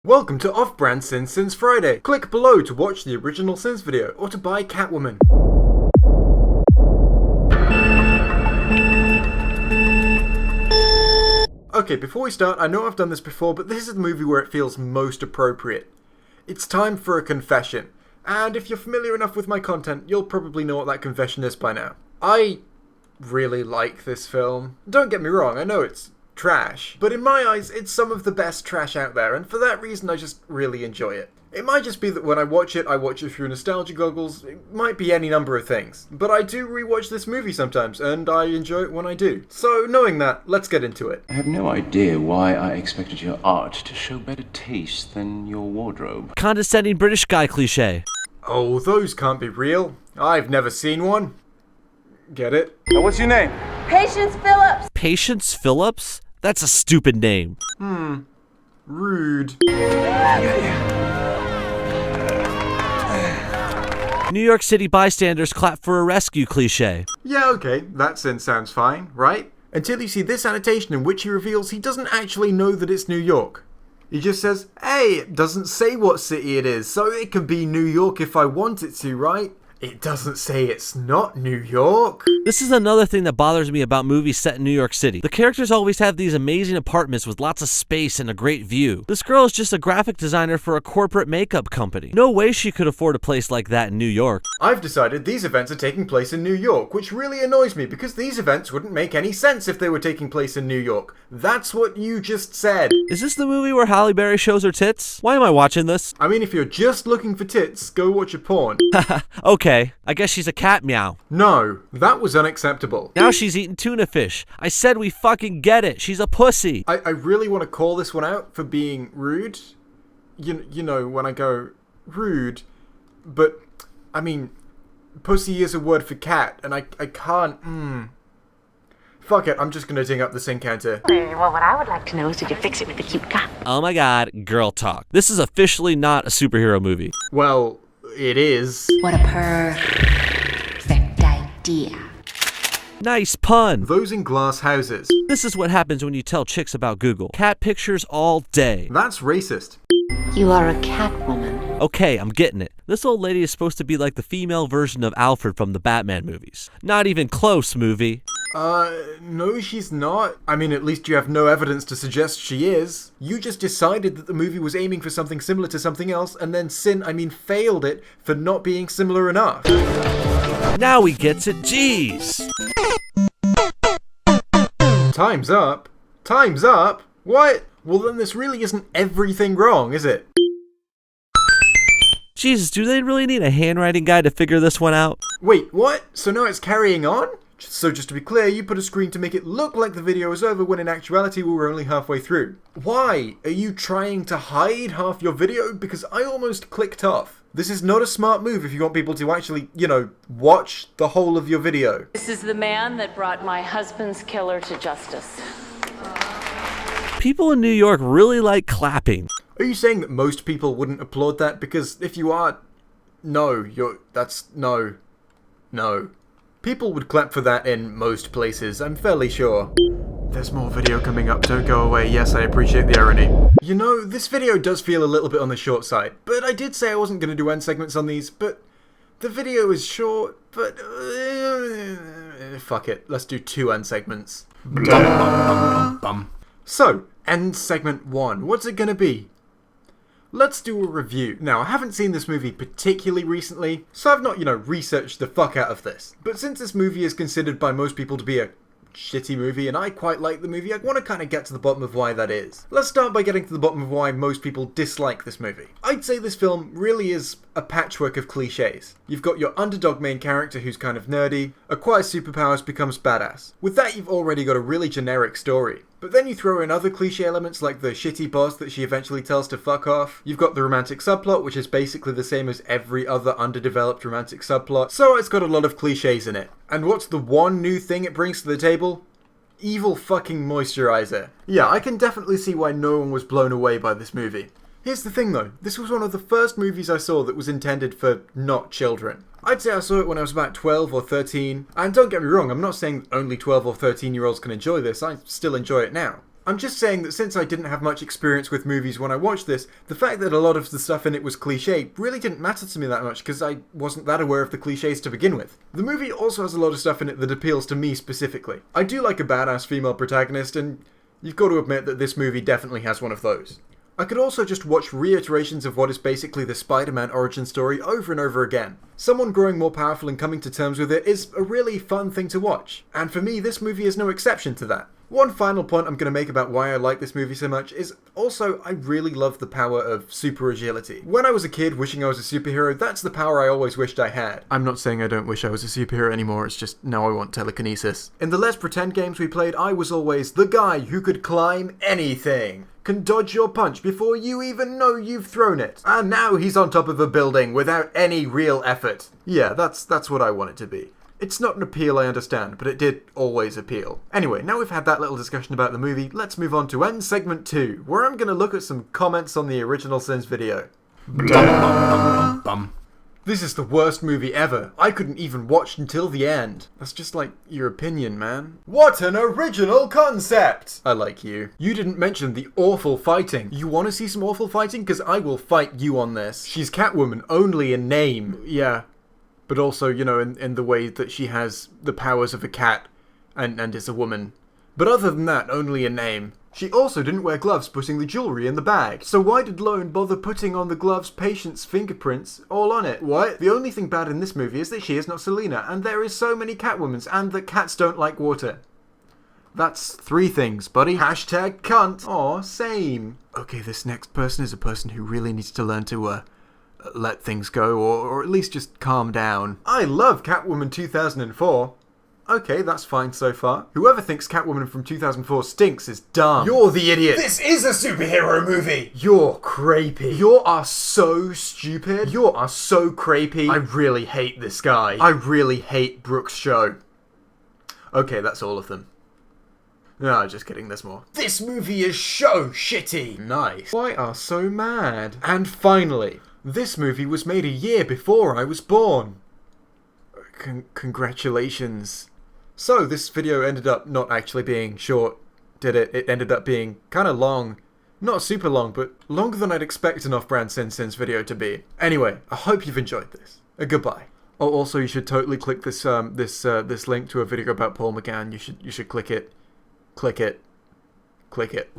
Welcome to Off-Brand Sins Since Friday. Click below to watch the original Sins video or to buy Catwoman. Okay, before we start, I know I've done this before, but this is the movie where it feels most appropriate. It's time for a confession. And if you're familiar enough with my content, you'll probably know what that confession is by now. I really like this film. Don't get me wrong, I know it's trash, but in my eyes, it's some of the best trash out there, and for that reason, I just really enjoy it. It might just be that when I watch it through nostalgia goggles. It might be any number of things, but I do rewatch this movie sometimes, and I enjoy it when I do. So, knowing that, let's get into it. I have no idea why I expected your art to show better taste than your wardrobe. Condescending British guy cliché. Oh, those can't be real. I've never seen one. Get it? Now, what's your name? Patience Phillips. Patience Phillips? That's a stupid name. Rude. New York City bystanders clap for a rescue cliché. Yeah, okay, that sense sounds fine, right? Until you see this annotation in which he reveals he doesn't actually know that it's New York. He just says, hey, it doesn't say what city it is, so it can be New York if I want it to, right? It doesn't say it's not New York. This is another thing that bothers me about movies set in New York City. The characters always have these amazing apartments with lots of space and a great view. This girl is just a graphic designer for a corporate makeup company. No way she could afford a place like that in New York. I've decided these events are taking place in New York, which really annoys me because these events wouldn't make any sense if they were taking place in New York. That's what you just said. Is this the movie where Halle Berry shows her tits? Why am I watching this? I mean, if you're just looking for tits, go watch a porn. Okay, I guess she's a cat meow. No, that was unacceptable. Now she's eating tuna fish. I said we fucking get it. She's a pussy. I really want to call this one out for being rude. You know, when I go rude, but, I mean, pussy is a word for cat, and I can't, Fuck it, I'm just gonna ding up the sink counter. Well, what I would like to know is, did you fix it with a cute cop? Oh my god, girl talk. This is officially not a superhero movie. Well, it is. What a perfect idea. Nice pun. Those in glass houses. This is what happens when you tell chicks about Google. Cat pictures all day. That's racist. You are a Catwoman. Okay, I'm getting it. This old lady is supposed to be like the female version of Alfred from the Batman movies. Not even close, movie. No, she's not. I mean, at least you have no evidence to suggest she is. You just decided that the movie was aiming for something similar to something else, and then failed it for not being similar enough. Now he gets it, jeez. Time's up. Time's up? What? Well, then this really isn't everything wrong, is it? Jesus, do they really need a handwriting guy to figure this one out? Wait, what? So now it's carrying on? So just to be clear, you put a screen to make it look like the video is over when in actuality we were only halfway through. Why? Are you trying to hide half your video? Because I almost clicked off. This is not a smart move if you want people to actually, watch the whole of your video. This is the man that brought my husband's killer to justice. People in New York really like clapping. Are you saying that most people wouldn't applaud that? Because if you are, no. People would clap for that in most places, I'm fairly sure. There's more video coming up, don't go away. Yes, I appreciate the irony. You know, this video does feel a little bit on the short side, but I did say I wasn't going to do end segments on these, but the video is short, but fuck it, let's do 2 end segments. So, end segment 1, what's it going to be? Let's do a review. Now, I haven't seen this movie particularly recently, so I've not, researched the fuck out of this. But since this movie is considered by most people to be a shitty movie, and I quite like the movie, I want to kind of get to the bottom of why that is. Let's start by getting to the bottom of why most people dislike this movie. I'd say this film really is a patchwork of cliches. You've got your underdog main character who's kind of nerdy, acquires superpowers, becomes badass. With that, you've already got a really generic story. But then you throw in other cliche elements like the shitty boss that she eventually tells to fuck off. You've got the romantic subplot, which is basically the same as every other underdeveloped romantic subplot, so it's got a lot of cliches in it. And what's the one new thing it brings to the table? Evil fucking moisturizer. Yeah, I can definitely see why no one was blown away by this movie. Here's the thing though, this was one of the first movies I saw that was intended for not children. I'd say I saw it when I was about 12 or 13, and don't get me wrong, I'm not saying only 12 or 13 year olds can enjoy this, I still enjoy it now. I'm just saying that since I didn't have much experience with movies when I watched this, the fact that a lot of the stuff in it was cliche really didn't matter to me that much because I wasn't that aware of the cliches to begin with. The movie also has a lot of stuff in it that appeals to me specifically. I do like a badass female protagonist, and you've got to admit that this movie definitely has one of those. I could also just watch reiterations of what is basically the Spider-Man origin story over and over again. Someone growing more powerful and coming to terms with it is a really fun thing to watch, and for me this movie is no exception to that. One final point I'm going to make about why I like this movie so much is also I really love the power of super agility. When I was a kid wishing I was a superhero, that's the power I always wished I had. I'm not saying I don't wish I was a superhero anymore, it's just now I want telekinesis. In the Let's Pretend games we played, I was always the guy who could climb anything. Can dodge your punch before you even know you've thrown it. And now he's on top of a building without any real effort. Yeah, that's what I want it to be. It's not an appeal, I understand, but it did always appeal. Anyway, now we've had that little discussion about the movie, let's move on to end segment 2, where I'm going to look at some comments on the original Sins video. This is the worst movie ever. I couldn't even watch until the end. That's just like your opinion, man. What an original concept! I like you. You didn't mention the awful fighting. You want to see some awful fighting? Because I will fight you on this. She's Catwoman only in name. Yeah. But also, you know, in the way that she has the powers of a cat and is a woman. But other than that, only in name. She also didn't wear gloves putting the jewellery in the bag. So why did Lone bother putting on the gloves patient's fingerprints all on it? What? The only thing bad in this movie is that she is not Selena, and there is so many Catwomans, and that cats don't like water. That's 3 things, buddy. Hashtag cunt. Aw, same. Okay, this next person is a person who really needs to learn to, let things go, or at least just calm down. I love Catwoman 2004. Okay, that's fine so far. Whoever thinks Catwoman from 2004 stinks is dumb. You're the idiot. This is a superhero movie. You're crepey. You are so stupid. You are so crepey. I really hate this guy. I really hate Brooke's show. Okay, that's all of them. No, just kidding, there's more. This movie is so shitty. Nice. Why are so mad? And finally, this movie was made a year before I was born. Congratulations. So, this video ended up not actually being short, did it? It ended up being kind of long. Not super long, but longer than I'd expect an off-brand Sins video to be. Anyway, I hope you've enjoyed this. Goodbye. Oh, also, you should totally click this this link to a video about Paul McGann. You should click it. Click it. Click it.